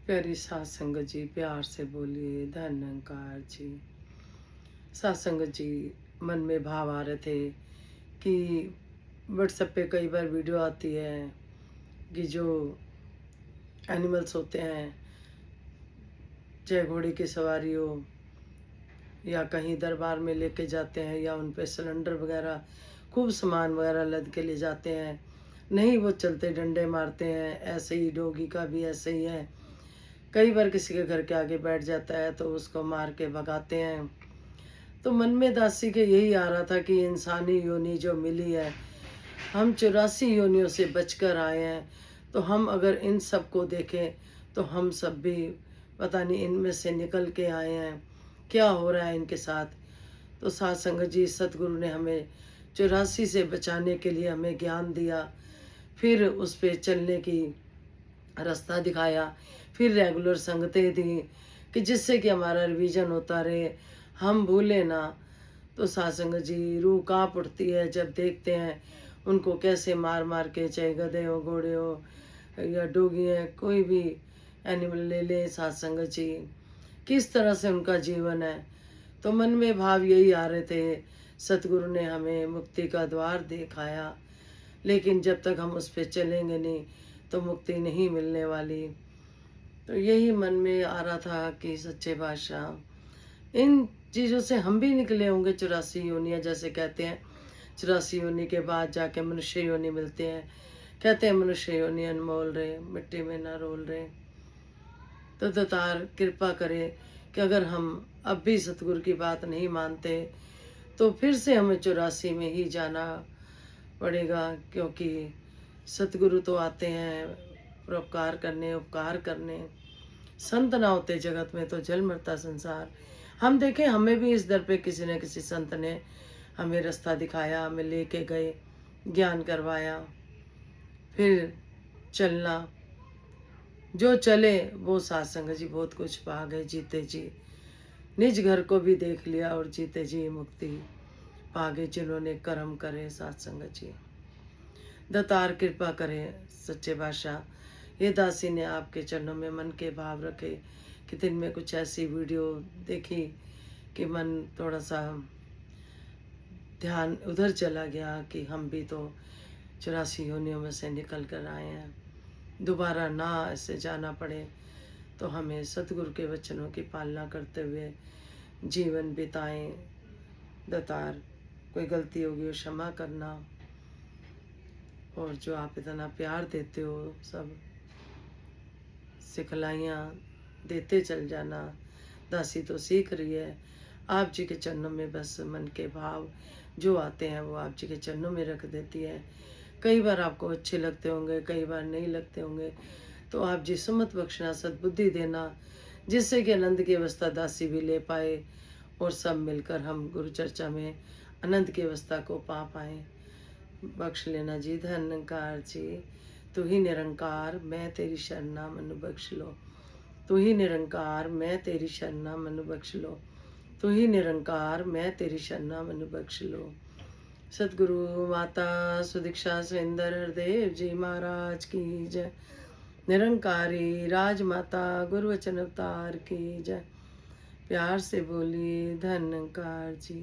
प्यारी सात संगत जी, प्यार से बोलिए धन निरंकार जी। सात संगत जी, मन में भाव आ रहे थे कि व्हाट्सएप पे कई बार वीडियो आती है कि जो एनिमल्स होते हैं, चाहे घोड़े की सवारी हो या कहीं दरबार में लेके जाते हैं या उन पे सिलेंडर वगैरह खूब सामान वगैरह लद के ले जाते हैं, नहीं वो चलते डंडे मारते हैं। ऐसे ही डोगी का भी ऐसे ही है, कई बार किसी के घर के आगे बैठ जाता है तो उसको मार के भगाते हैं। तो मन में दासी के यही आ रहा था कि इंसानी योनि जो मिली है, हम 84 योनियों से बचकर आए हैं, तो हम अगर इन सब को देखें तो हम सब भी पता नहीं इनमें से निकल के आए हैं, क्या हो रहा है इनके साथ। तो सात संगत जी, सतगुरु ने हमें 84 से बचाने के लिए हमें ज्ञान दिया, फिर उस पे चलने की रास्ता दिखाया, फिर रेगुलर संगतें दी कि जिससे कि हमारा रिवीजन होता रहे, हम भूले ना। तो सासंग जी, रूह कांप उठती है जब देखते हैं उनको कैसे मार मार के, चाहे गधे हो, घोड़े हो या डोगी है, कोई भी एनिमल ले ले सासंग जी, किस तरह से उनका जीवन है। तो मन में भाव यही आ रहे थे, सतगुरु ने हमें मुक्ति का द्वार दिखाया, लेकिन जब तक हम उस पर चलेंगे नहीं तो मुक्ति नहीं मिलने वाली। तो यही मन में आ रहा था कि सच्चे बादशाह, इन चीज़ों से हम भी निकले होंगे। 84 योनियाँ जैसे कहते हैं, 84 योनि के बाद जाके मनुष्य योनि मिलते हैं। कहते हैं मनुष्य योनि अनमोल रहे, मिट्टी में ना रोल रहे। तो दातार कृपा करे कि अगर हम अब भी सतगुरु की बात नहीं मानते तो फिर से हमें 84 में ही जाना पड़ेगा, क्योंकि सतगुरु तो आते हैं परोपकार करने, उपकार करने। संत ना होते जगत में तो जल मरता संसार। हम देखें, हमें भी इस दर पे किसी न किसी संत ने हमें रास्ता दिखाया, हमें लेके गए, ज्ञान करवाया, फिर चलना। जो चले वो सात्संग जी बहुत कुछ पा गए, जीते जी निज घर को भी देख लिया और जीते जी मुक्ति पा गए जिन्होंने कर्म करे। सात्संग जी, दातार कृपा करे सच्चे बादशाह। ये दासी ने आपके चरणों में मन के भाव रखे कि दिन में कुछ ऐसी वीडियो देखी कि मन थोड़ा सा ध्यान उधर चला गया कि हम भी तो 84 योनियों में से निकल कर आए हैं, दोबारा ना ऐसे जाना पड़े। तो हमें सतगुरु के वचनों की पालना करते हुए जीवन बिताएं। दातार, कोई गलती होगी हो क्षमा करना, और जो आप इतना प्यार देते हो, सब सिखलाइयाँ देते चल जाना। दासी तो सीख रही है, आप जी के चरणों में बस मन के भाव जो आते हैं वो आप जी के चरणों में रख देती है। कई बार आपको अच्छे लगते होंगे, कई बार नहीं लगते होंगे, तो आप जी सुमत बख्शना, सद्बुद्धि देना, जिससे कि आनंद की अवस्था दासी भी ले पाए और सब मिलकर हम गुरु चर्चा में आनंद की अवस्था को पा पाए। बख्श लेना जी। धन्यकार जी, तू ही निरंकार, मैं तेरी शरणा, मनु बख्श लो। तू ही निरंकार, मैं तेरी शरणा, मनु बख्श लो। तू ही निरंकार, मैं तेरी शरणा, मनु बख्श लो। सतगुरु माता सुदीक्षा सुंदर हरदेव जी महाराज की जय। निरंकारी राजमाता गुरु वचन अवतार की जय। प्यार से बोलिए धन्यकार जी।